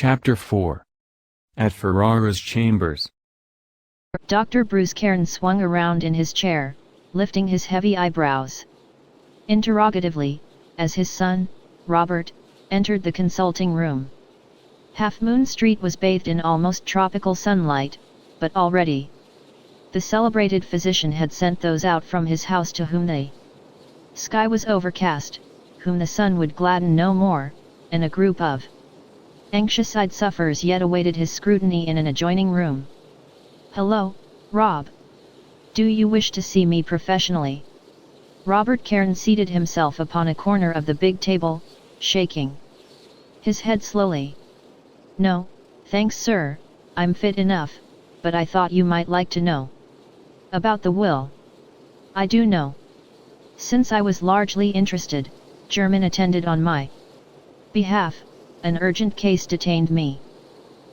Chapter 4. At Ferrara's Chambers. Dr. Bruce Cairn swung around in his chair, lifting his heavy eyebrows interrogatively, as his son, Robert, entered the consulting room. Half Moon Street was bathed in almost tropical sunlight, but already the celebrated physician had sent those out from his house to whom the sky was overcast, whom the sun would gladden no more, and a group of anxious-eyed sufferers yet awaited his scrutiny in an adjoining room. "Hello, Rob. Do you wish to see me professionally?" Robert Cairn seated himself upon a corner of the big table, shaking his head slowly. "No, thanks sir, I'm fit enough, but I thought you might like to know about the will." "I do know. Since I was largely interested, German attended on my behalf. An urgent case detained me.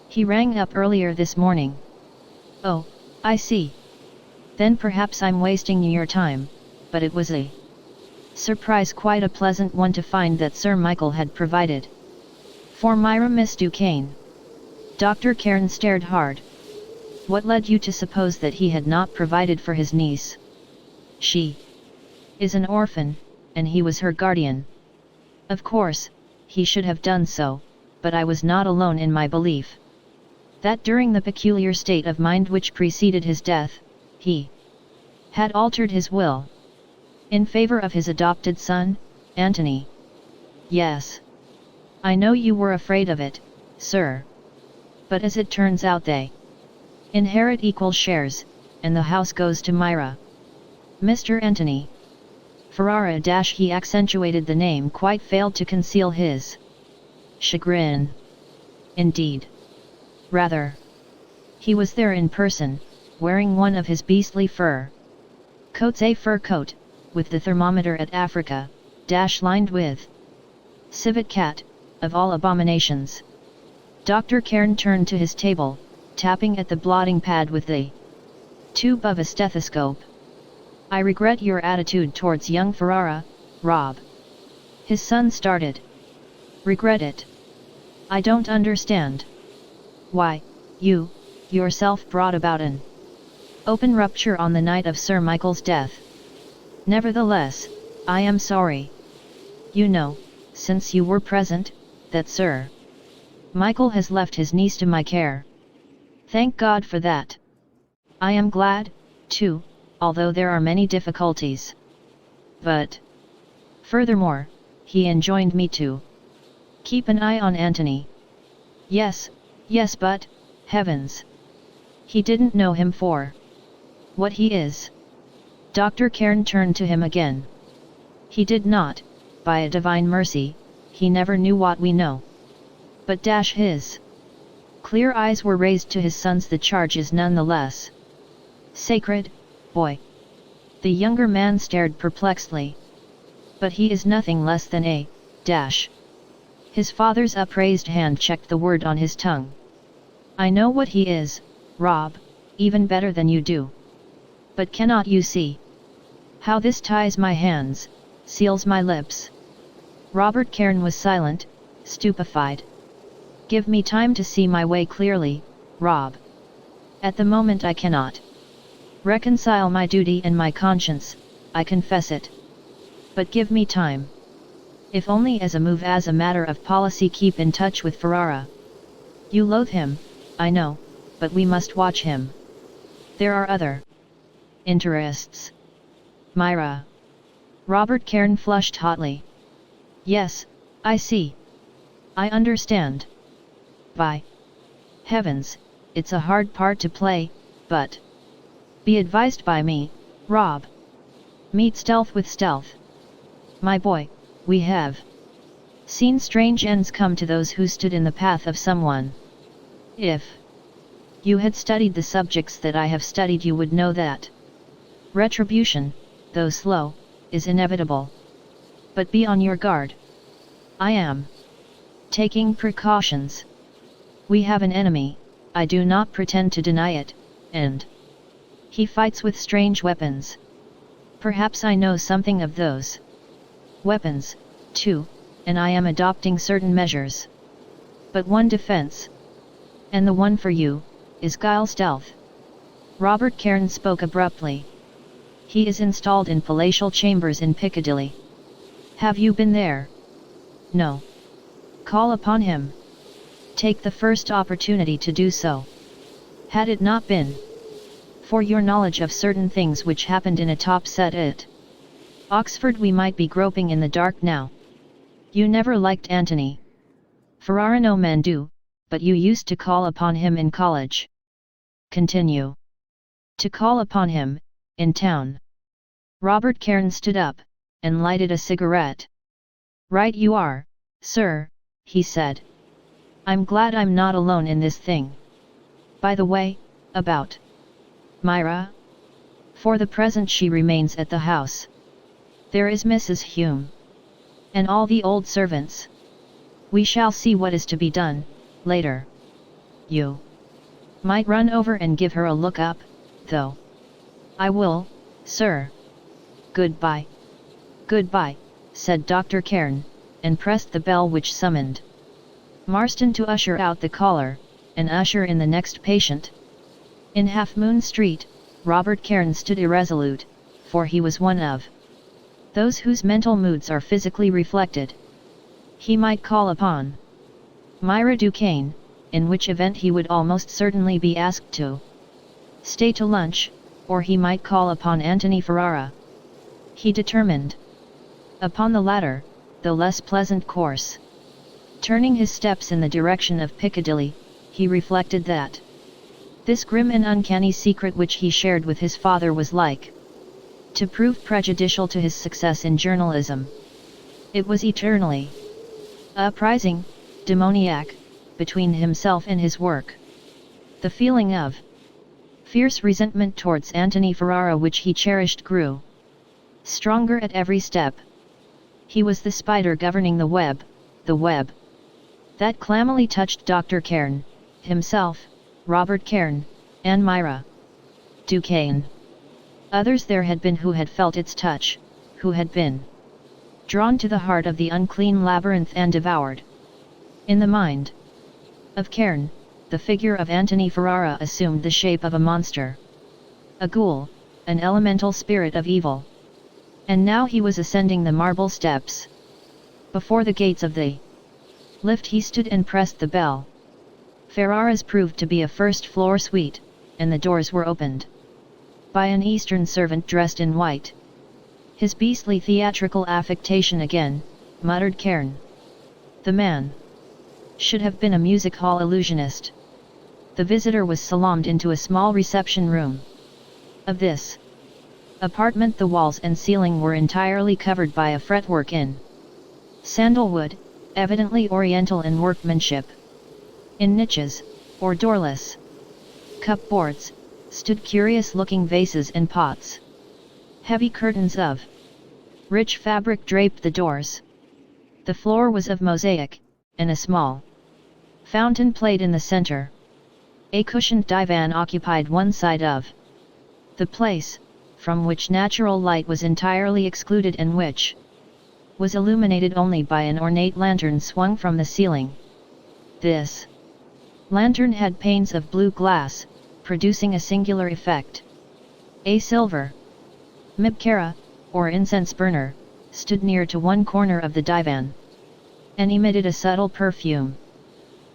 He rang up earlier this morning." "Oh, I see. Then perhaps I'm wasting your time, but it was a surprise, quite a pleasant one, to find that Sir Michael had provided for Myra, Miss Duquesne." Dr. Cairn stared hard. "What led you to suppose that he had not provided for his niece?" "She is an orphan, and he was her guardian. Of course, he should have done so, but I was not alone in my belief that during the peculiar state of mind which preceded his death, he had altered his will in favor of his adopted son, Antony." "Yes. I know you were afraid of it, sir. But as it turns out, they inherit equal shares, and the house goes to Myra. Mr. Antony Ferrara - he accentuated the name, quite failed to conceal his chagrin. "Indeed. Rather. He was there in person, wearing one of his beastly fur coats, a fur coat, with the thermometer at Africa, lined with civet cat, of all abominations." Dr. Cairn turned to his table, tapping at the blotting pad with the tube of a stethoscope. "I regret your attitude towards young Ferrara, Rob." His son started. "Regret it? I don't understand." "Why, you, yourself brought about an open rupture on the night of Sir Michael's death." "Nevertheless, I am sorry. You know, since you were present, that Sir Michael has left his niece to my care. Thank God for that. I am glad, too, although there are many difficulties. But furthermore, he enjoined me to keep an eye on Antony." Yes, but, heavens! He didn't know him for what he is." Dr. Cairn turned to him again. "He did not, by a divine mercy, he never knew what we know. But his clear eyes were raised to his son's. The charge is none the less sacred, boy." The younger man stared perplexedly. "But he is nothing less than a His father's upraised hand checked the word on his tongue. "I know what he is, Rob, even better than you do. But cannot you see how this ties my hands, seals my lips?" Robert Cairn was silent, stupefied. "Give me time to see my way clearly, Rob. At the moment I cannot reconcile my duty and my conscience, I confess it. But give me time. If only as a move, as a matter of policy. Keep in touch with Ferrara. You loathe him, I know, but we must watch him. There are other interests. Myra." Robert Cairn flushed hotly. "Yes, I see. I understand. By heavens, it's a hard part to play, but be advised by me, Rob. Meet stealth with stealth. My boy, we have seen strange ends come to those who stood in the path of someone. If you had studied the subjects that I have studied, you would know that retribution, though slow, is inevitable. But be on your guard. I am taking precautions. We have an enemy, I do not pretend to deny it, and he fights with strange weapons. Perhaps I know something of those weapons, too, and I am adopting certain measures. but one defense. And the one for you, is guile stealth. Robert Cairn spoke abruptly. He is installed in palatial chambers in Piccadilly. Have you been there? No. Call upon him. Take the first opportunity to do so. Had it not been for your knowledge of certain things which happened in a top set at Oxford, we might be groping in the dark now. You never liked Antony Ferrara, no men do, but you used to call upon him in college. Continue. To call upon him, in town. Robert Cairn stood up, and lighted a cigarette. Right you are, sir, he said. I'm glad I'm not alone in this thing. By the way, about Myra? For the present she remains at the house. There is Mrs. Hume. And all the old servants. We shall see what is to be done, later. You might run over and give her a look up, though. I will, sir. Goodbye. Goodbye, said Dr. Cairn, and pressed the bell which summoned Marston to usher out the caller, and usher in the next patient. In Half Moon Street, Robert Cairn stood irresolute, for he was one of those whose mental moods are physically reflected. He might call upon Myra Duquesne, in which event he would almost certainly be asked to stay to lunch, or he might call upon Antony Ferrara. He determined upon the latter, the less pleasant course. Turning his steps in the direction of Piccadilly, he reflected that this grim and uncanny secret which he shared with his father was like to prove prejudicial to his success in journalism. It was eternally uprising, demoniac, between himself and his work. The feeling of fierce resentment towards Antony Ferrara which he cherished grew stronger at every step. He was the spider governing the web that clammily touched Dr. Cairn, himself, Robert Cairn, and Myra Duquesne. Others there had been who had felt its touch, who had been drawn to the heart of the unclean labyrinth and devoured. In the mind of Cairn, the figure of Antony Ferrara assumed the shape of a monster, a ghoul, an elemental spirit of evil. And now he was ascending the marble steps. Before the gates of the lift he stood and pressed the bell. Ferrara's proved to be a first-floor suite, and the doors were opened by an Eastern servant dressed in white. His beastly theatrical affectation again, muttered Cairn. The man should have been a music hall illusionist. The visitor was salaamed into a small reception room. Of this apartment the walls and ceiling were entirely covered by a fretwork in sandalwood, evidently oriental in workmanship. In niches, or doorless cupboards, stood curious-looking vases and pots. Heavy curtains of rich fabric draped the doors. The floor was of mosaic, and a small fountain played in the center. A cushioned divan occupied one side of the place, from which natural light was entirely excluded and which was illuminated only by an ornate lantern swung from the ceiling. This lantern had panes of blue glass, producing a singular effect. A silver mibkara, or incense burner, stood near to one corner of the divan, and emitted a subtle perfume.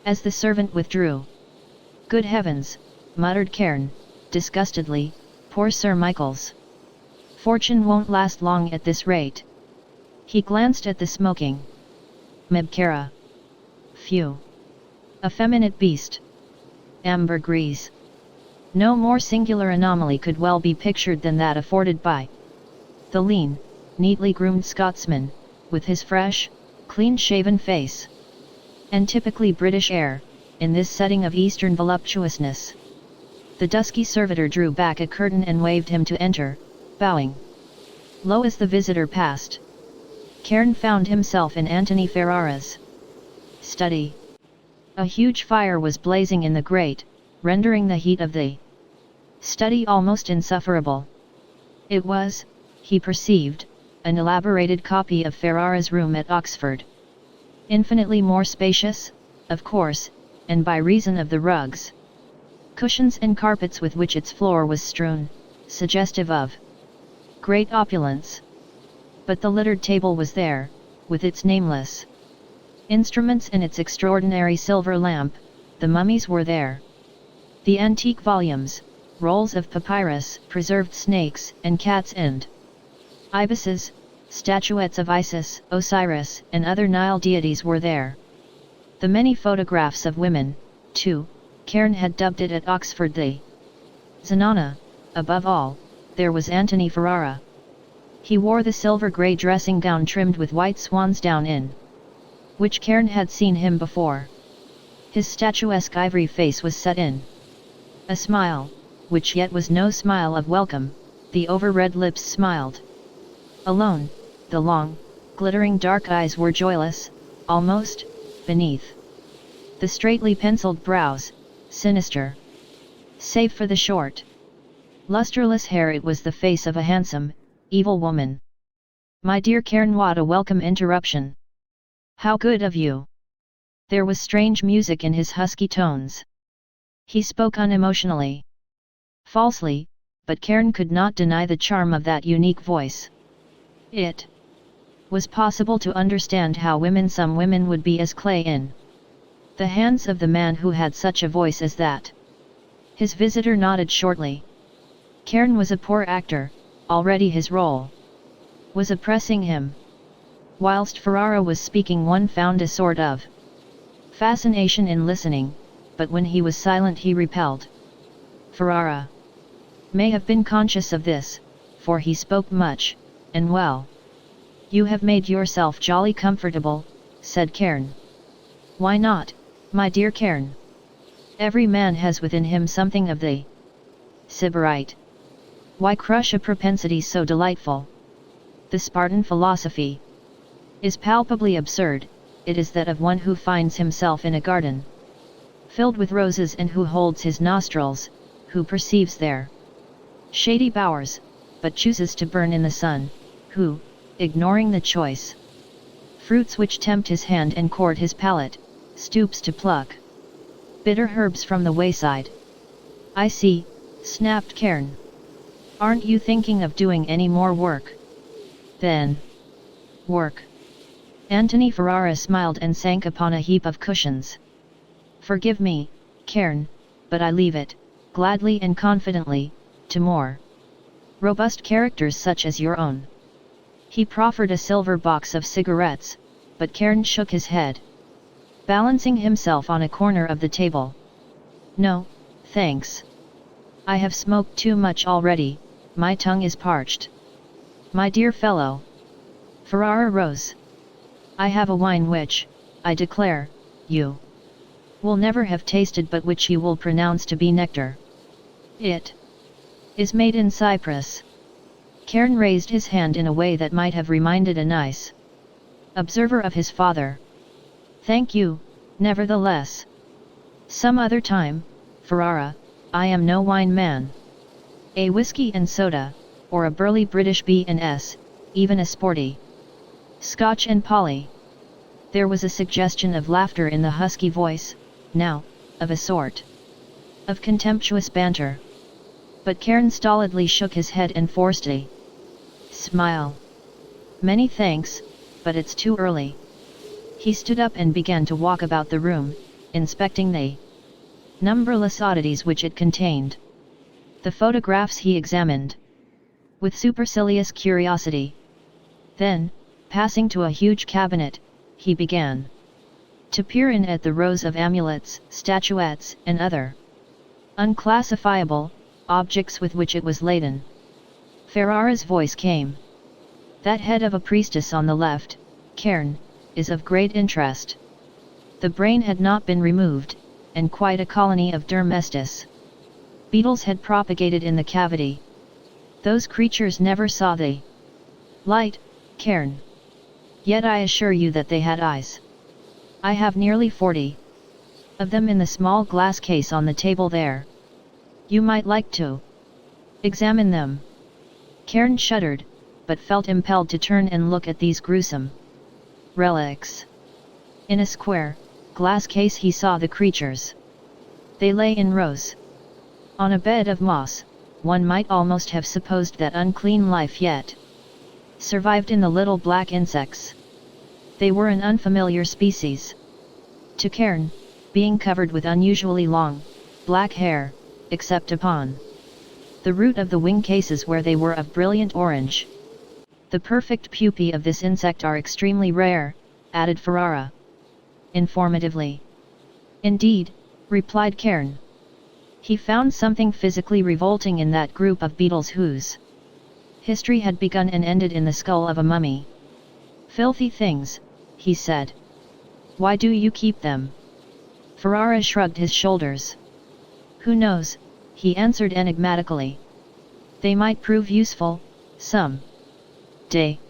As the servant withdrew, "Good heavens," muttered Cairn, disgustedly, "poor Sir Michael's fortune won't last long at this rate." He glanced at the smoking mibkara. Phew! Effeminate beast. Ambergris. No more singular anomaly could well be pictured than that afforded by the lean, neatly groomed Scotsman, with his fresh, clean-shaven face and typically British air, in this setting of Eastern voluptuousness. The dusky servitor drew back a curtain and waved him to enter, bowing low as the visitor passed. Cairn found himself in Antony Ferrara's study. A huge fire was blazing in the grate, rendering the heat of the study almost insufferable. It was, he perceived, an elaborated copy of Ferrara's room at Oxford. Infinitely more spacious, of course, and by reason of the rugs, cushions and carpets with which its floor was strewn, suggestive of great opulence. But the littered table was there, with its nameless instruments and its extraordinary silver lamp. The mummies were there. The antique volumes, rolls of papyrus, preserved snakes and cats and ibises, statuettes of Isis, Osiris, and other Nile deities were there. The many photographs of women, too. Cairn had dubbed it at Oxford the Zenana. Above all, there was Antony Ferrara. He wore the silver-grey dressing gown trimmed with white swan's down in which Cairn had seen him before. His statuesque ivory face was set in a smile, which yet was no smile of welcome. The over-red lips smiled alone, the long, glittering dark eyes were joyless, almost, beneath the straightly penciled brows, sinister. Save for the short, lustreless hair, it was the face of a handsome, evil woman. "My dear Cairn, what a welcome interruption! How good of you!" There was strange music in his husky tones. He spoke unemotionally. Falsely, but Cairn could not deny the charm of that unique voice. It was possible to understand how some women would be as clay in the hands of the man who had such a voice as that. His visitor nodded shortly. Cairn was a poor actor, already his role was oppressing him. Whilst Ferrara was speaking, one found a sort of fascination in listening, but when he was silent he repelled. Ferrara may have been conscious of this, for he spoke much, and well. "You have made yourself jolly comfortable," said Cairn. "Why not, my dear Cairn? Every man has within him something of the Sybarite. Why crush a propensity so delightful? The Spartan philosophy is palpably absurd. It is that of one who finds himself in a garden filled with roses, and who holds his nostrils, who perceives their shady bowers, but chooses to burn in the sun, who, ignoring the choice fruits which tempt his hand and court his palate, stoops to pluck bitter herbs from the wayside." "I see," snapped Cairn. "Aren't you thinking of doing any more work?" "Then, work?" Antony Ferrara smiled and sank upon a heap of cushions. "Forgive me, Cairn, but I leave it, gladly and confidently, to more robust characters such as your own." He proffered a silver box of cigarettes, but Cairn shook his head, balancing himself on a corner of the table. "No, thanks. I have smoked too much already, my tongue is parched." "My dear fellow." Ferrara rose. "I have a wine which, I declare, you will never have tasted, but which you will pronounce to be nectar. It is made in Cyprus." Cairn raised his hand in a way that might have reminded a nice observer of his father. "Thank you, nevertheless. Some other time, Ferrara. I am no wine man. A whiskey and soda, or a burly British B&S, even a sporty Scotch and Polly." There was a suggestion of laughter in the husky voice, now, of a sort of contemptuous banter. But Cairn stolidly shook his head and forced a smile. "Many thanks, but it's too early." He stood up and began to walk about the room, inspecting the numberless oddities which it contained. The photographs he examined with supercilious curiosity. Then, passing to a huge cabinet, he began to peer in at the rows of amulets, statuettes, and other unclassifiable objects with which it was laden. Ferrara's voice came. "That head of a priestess on the left, Cairn, is of great interest." The brain had not been removed, and quite a colony of dermestis beetles had propagated in the cavity. "Those creatures never saw the light, Cairn. Yet I assure you that they had eyes. I have nearly 40 of them in the small glass case on the table there. You might like to examine them." Cairn shuddered, but felt impelled to turn and look at these gruesome relics. In a square, glass case he saw the creatures. They lay in rows. On a bed of moss, one might almost have supposed that unclean life yet survived in the little black insects. They were an unfamiliar species to Cairn, being covered with unusually long, black hair, except upon the root of the wing cases where they were of brilliant orange. The perfect pupae of this insect are extremely rare, added Ferrara informatively. Indeed, replied Cairn. He found something physically revolting in that group of beetles whose history had begun and ended in the skull of a mummy. Filthy things, he said. Why do you keep them? Ferrara shrugged his shoulders. Who knows, he answered enigmatically. They might prove useful, some day.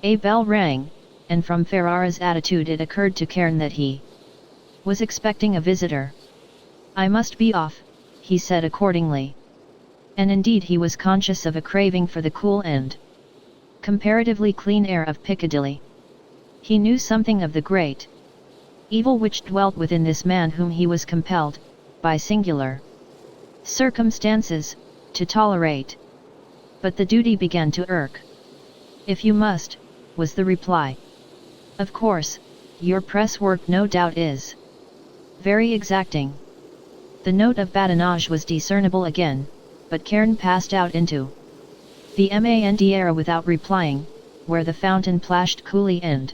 A bell rang, and from Ferrara's attitude it occurred to Cairn that he was expecting a visitor. I must be off, he said accordingly. And indeed he was conscious of a craving for the cool and comparatively clean air of Piccadilly. He knew something of the great evil which dwelt within this man whom he was compelled, by singular circumstances, to tolerate. But the duty began to irk. If you must, was the reply. Of course, your press work no doubt is very exacting. The note of badinage was discernible again, but Cairn passed out into the Mandiera without replying, where the fountain plashed coolly and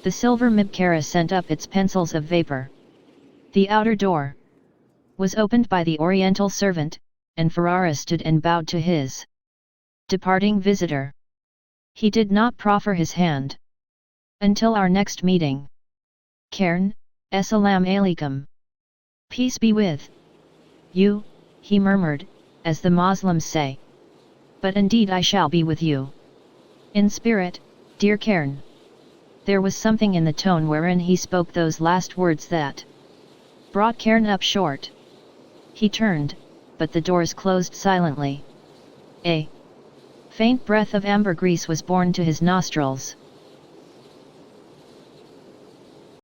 the silver Mibcara sent up its pencils of vapor. The outer door was opened by the oriental servant, and Ferrara stood and bowed to his departing visitor. He did not proffer his hand. Until our next meeting. Cairn, Assalamu alaikum. Peace be with you, he murmured, as the Moslems say. But indeed I shall be with you. In spirit, dear Cairn. There was something in the tone wherein he spoke those last words that brought Cairn up short. He turned, but the doors closed silently. A faint breath of ambergris was borne to his nostrils.